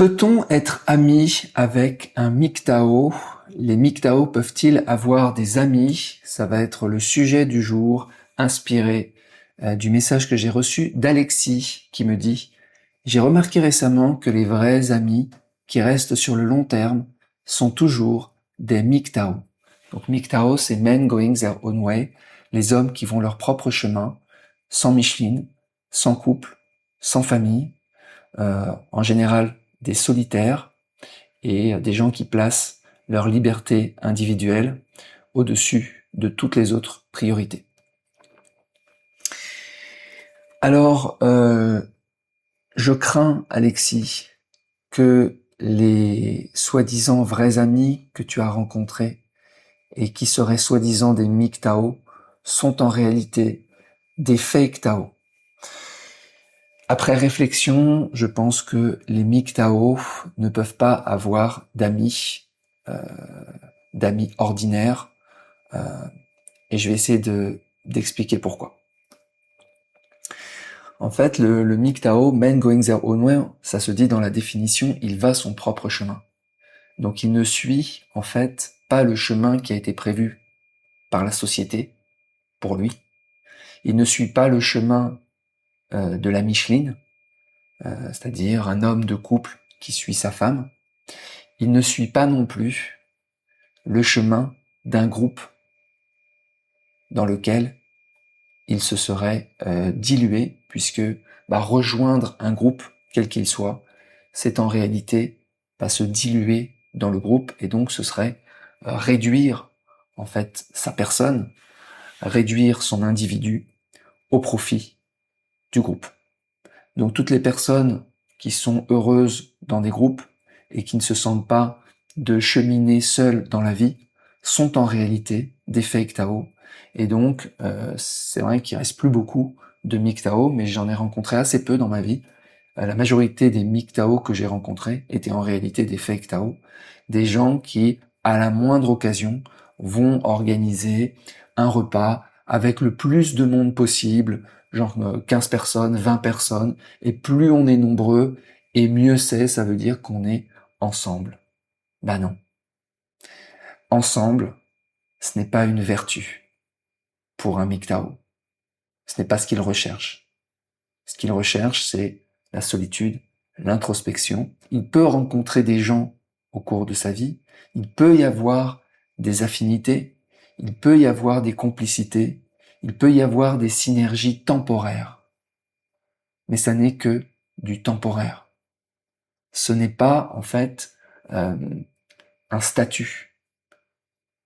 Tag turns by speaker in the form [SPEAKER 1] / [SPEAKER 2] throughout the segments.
[SPEAKER 1] Peut-on être ami avec un MGTOW? Les MGTOW peuvent-ils avoir des amis? Ça va être le sujet du jour, inspiré du message que j'ai reçu d'Alexis qui me dit « J'ai remarqué récemment que les vrais amis qui restent sur le long terme sont toujours des MGTOW. » Donc MGTOW, c'est Men Going Their Own Way, les hommes qui vont leur propre chemin, sans Micheline, sans couple, sans famille, en général des solitaires et des gens qui placent leur liberté individuelle au-dessus de toutes les autres priorités. Alors, je crains, Alexis, que les soi-disant vrais amis que tu as rencontrés et qui seraient soi-disant des MGTOW sont en réalité des fake Tao. Après réflexion, je pense que les MGTOW ne peuvent pas avoir d'amis ordinaires, et je vais essayer d'expliquer pourquoi. En fait, le MGTOW, Men Going Their Own Way, ça se dit dans la définition, il va son propre chemin. Donc il ne suit en fait pas le chemin qui a été prévu par la société pour lui. Il ne suit pas le chemin de la Micheline, c'est-à-dire un homme de couple qui suit sa femme. Il ne suit pas non plus le chemin d'un groupe dans lequel il se serait dilué, puisque rejoindre un groupe, quel qu'il soit, c'est en réalité se diluer dans le groupe, et donc ce serait réduire en fait sa personne, réduire son individu au profit du groupe. Donc toutes les personnes qui sont heureuses dans des groupes et qui ne se sentent pas de cheminer seules dans la vie sont en réalité des fake Tao. Et donc c'est vrai qu'il reste plus beaucoup de MGTOW, mais j'en ai rencontré assez peu dans ma vie. La majorité des MGTOW que j'ai rencontrés étaient en réalité des fake Tao, des gens qui, à la moindre occasion, vont organiser un repas avec le plus de monde possible, genre 15 personnes, 20 personnes, et plus on est nombreux, et mieux c'est, ça veut dire qu'on est ensemble. Bah non. Ensemble, ce n'est pas une vertu pour un MGTOW. Ce n'est pas ce qu'il recherche. Ce qu'il recherche, c'est la solitude, l'introspection. Il peut rencontrer des gens au cours de sa vie, il peut y avoir des affinités, il peut y avoir des complicités, il peut y avoir des synergies temporaires. Mais ça n'est que du temporaire. Ce n'est pas, en fait, un statut.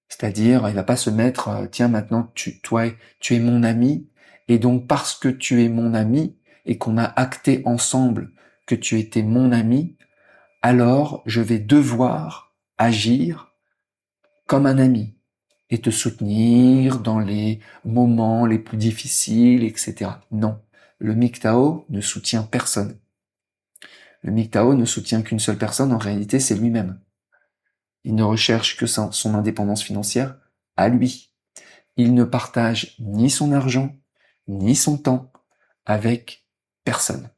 [SPEAKER 1] C'est-à-dire, il va pas se mettre, tiens, maintenant, tu es mon ami, et donc parce que tu es mon ami, et qu'on a acté ensemble que tu étais mon ami, alors je vais devoir agir comme un ami, et te soutenir dans les moments les plus difficiles, etc. Non. Le MGTOW ne soutient personne. Le MGTOW ne soutient qu'une seule personne, en réalité, c'est lui-même. Il ne recherche que son indépendance financière à lui. Il ne partage ni son argent, ni son temps avec personne.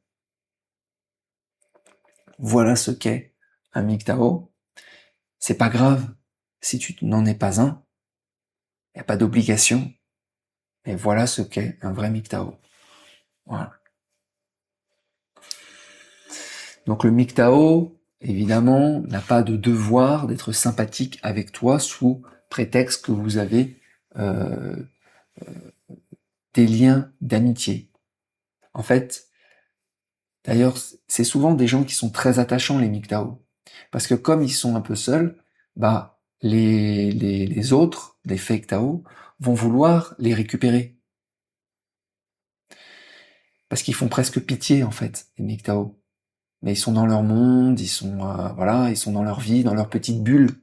[SPEAKER 1] Voilà ce qu'est un MGTOW. C'est pas grave si tu n'en es pas un. Il n'y a pas d'obligation. Et voilà ce qu'est un vrai MGTOW. Voilà. Donc le MGTOW, évidemment, n'a pas de devoir d'être sympathique avec toi sous prétexte que vous avez des liens d'amitié. En fait, d'ailleurs, c'est souvent des gens qui sont très attachants, les MGTOW. Parce que comme ils sont un peu seuls, les autres, les fake Tao, vont vouloir les récupérer. Parce qu'ils font presque pitié, en fait, les MGTOW. Mais ils sont dans leur monde, ils sont dans leur vie, dans leur petite bulle.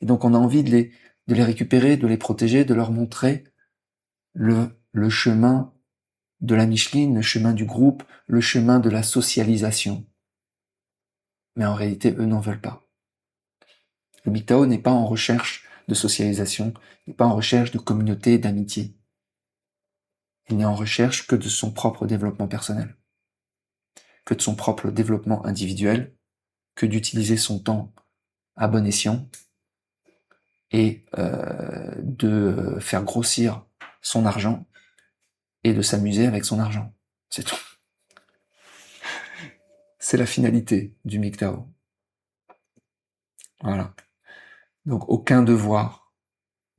[SPEAKER 1] Et donc on a envie de les récupérer, de les protéger, de leur montrer le chemin de la Micheline, le chemin du groupe, le chemin de la socialisation. Mais en réalité, eux n'en veulent pas. Le MGTOW n'est pas en recherche de socialisation, n'est pas en recherche de communauté, d'amitié. Il n'est en recherche que de son propre développement personnel, que de son propre développement individuel, que d'utiliser son temps à bon escient et de faire grossir son argent et de s'amuser avec son argent. C'est tout. C'est la finalité du MGTOW. Voilà. Donc aucun devoir.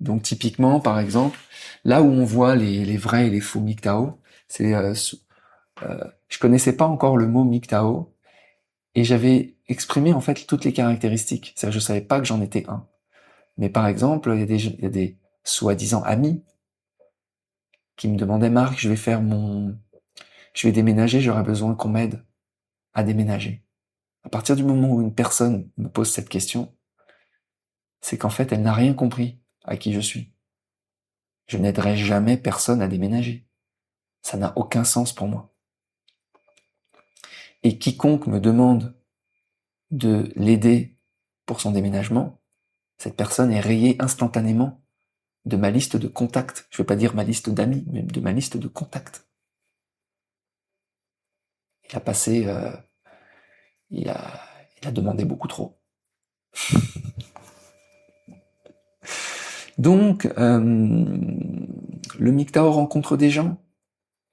[SPEAKER 1] Donc typiquement, par exemple, là où on voit les vrais et les faux MGTOW, c'est je connaissais pas encore le mot MGTOW et j'avais exprimé en fait toutes les caractéristiques. C'est-à-dire je savais pas que j'en étais un. Mais par exemple, il y a des soi-disant amis qui me demandaient Marc, je vais déménager, j'aurais besoin qu'on m'aide à déménager. À partir du moment où une personne me pose cette question, c'est qu'en fait elle n'a rien compris à qui je suis. Je n'aiderai jamais personne à déménager. Ça n'a aucun sens pour moi. Et quiconque me demande de l'aider pour son déménagement, cette personne est rayée instantanément de ma liste de contacts. Je ne vais pas dire ma liste d'amis, mais de ma liste de contacts. Il a passé, il a demandé beaucoup trop. Donc, le MGTOW rencontre des gens,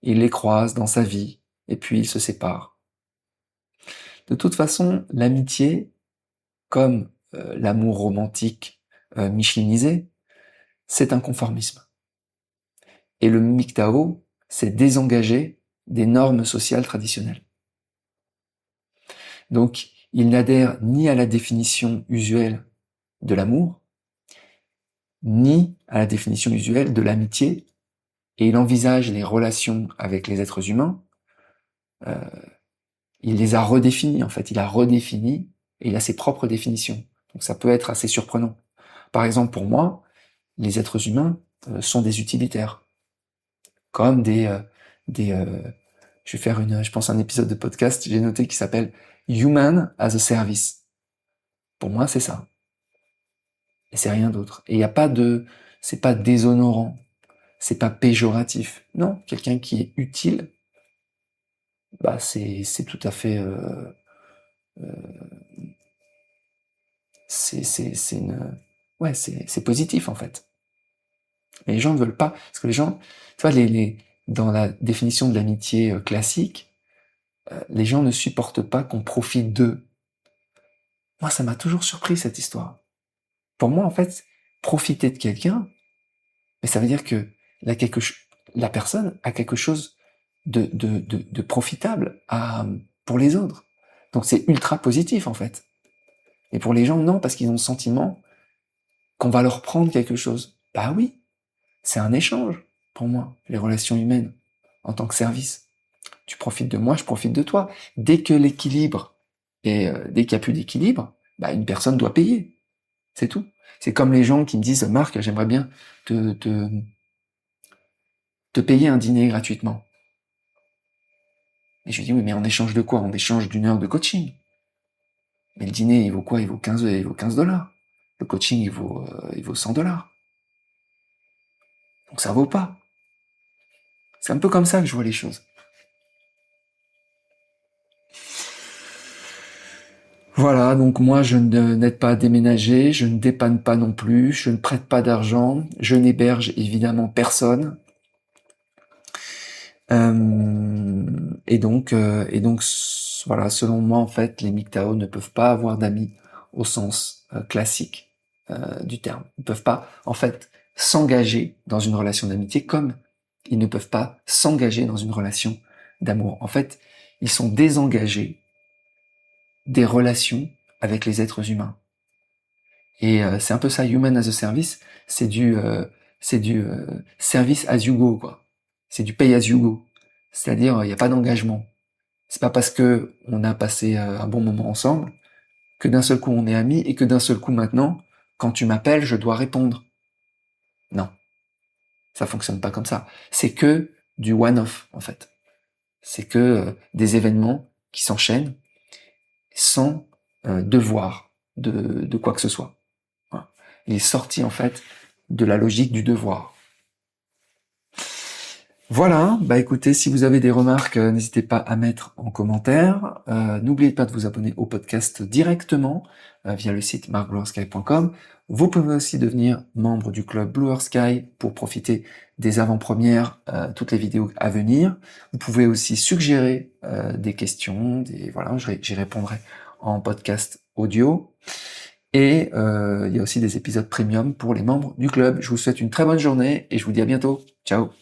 [SPEAKER 1] il les croise dans sa vie, et puis il se sépare. De toute façon, l'amitié, comme l'amour romantique michelinisé, c'est un conformisme. Et le MGTOW s'est désengagé des normes sociales traditionnelles. Donc, il n'adhère ni à la définition usuelle de l'amour, ni à la définition usuelle de l'amitié, et il envisage les relations avec les êtres humains, il les a redéfinies en fait, il a redéfini et il a ses propres définitions. Donc ça peut être assez surprenant. Par exemple, pour moi, les êtres humains sont des utilitaires, comme je vais faire je pense un épisode de podcast, j'ai noté qui s'appelle Human as a Service. Pour moi, c'est ça. Et c'est rien d'autre. Et il n'y a pas c'est pas déshonorant, c'est pas péjoratif. Non, quelqu'un qui est utile, bah c'est tout à fait c'est une ouais, c'est positif en fait. Mais les gens ne veulent pas parce que les gens, tu vois dans la définition de l'amitié classique, les gens ne supportent pas qu'on profite d'eux. Moi, ça m'a toujours surpris cette histoire. Pour moi, en fait, profiter de quelqu'un, mais ça veut dire que la personne a quelque chose de profitable pour les autres. Donc c'est ultra positif en fait. Et pour les gens, non, parce qu'ils ont le sentiment qu'on va leur prendre quelque chose. Bah oui, c'est un échange pour moi, les relations humaines, en tant que service. Tu profites de moi, je profite de toi. Dès que l'équilibre dès qu'il n'y a plus d'équilibre, bah une personne doit payer. C'est tout. C'est comme les gens qui me disent Marc, j'aimerais bien te payer un dîner gratuitement. Et je lui dis oui, mais en échange de quoi? En échange d'une heure de coaching. Mais le dîner, il vaut quoi? Il vaut 15 $. Le coaching, il vaut 100 $. Donc ça vaut pas. C'est un peu comme ça que je vois les choses. Voilà, donc moi je n'aide pas à déménager, je ne dépanne pas non plus, je ne prête pas d'argent, je n'héberge évidemment personne. Et donc voilà, selon moi en fait, les MGTOW ne peuvent pas avoir d'amis au sens classique du terme. Ils ne peuvent pas en fait s'engager dans une relation d'amitié comme ils ne peuvent pas s'engager dans une relation d'amour. En fait, ils sont désengagés des relations avec les êtres humains. Et c'est un peu ça, human as a service, c'est du service as you go, quoi. C'est du pay as you go. C'est-à-dire, il n'y a pas d'engagement. C'est pas parce que on a passé un bon moment ensemble que d'un seul coup on est amis et que d'un seul coup maintenant, quand tu m'appelles, je dois répondre. Non. Ça fonctionne pas comme ça. C'est que du one-off, en fait. C'est que des événements qui s'enchaînent sans devoir de quoi que ce soit. Voilà. Il est sorti, en fait, de la logique du devoir. Voilà, bah écoutez, si vous avez des remarques, n'hésitez pas à mettre en commentaire. N'oubliez pas de vous abonner au podcast directement via le site markbluersky.com. Vous pouvez aussi devenir membre du club Blue Earth Sky pour profiter des avant-premières, toutes les vidéos à venir. Vous pouvez aussi suggérer des questions, voilà, j'y répondrai en podcast audio. Et il y a aussi des épisodes premium pour les membres du club. Je vous souhaite une très bonne journée et je vous dis à bientôt. Ciao.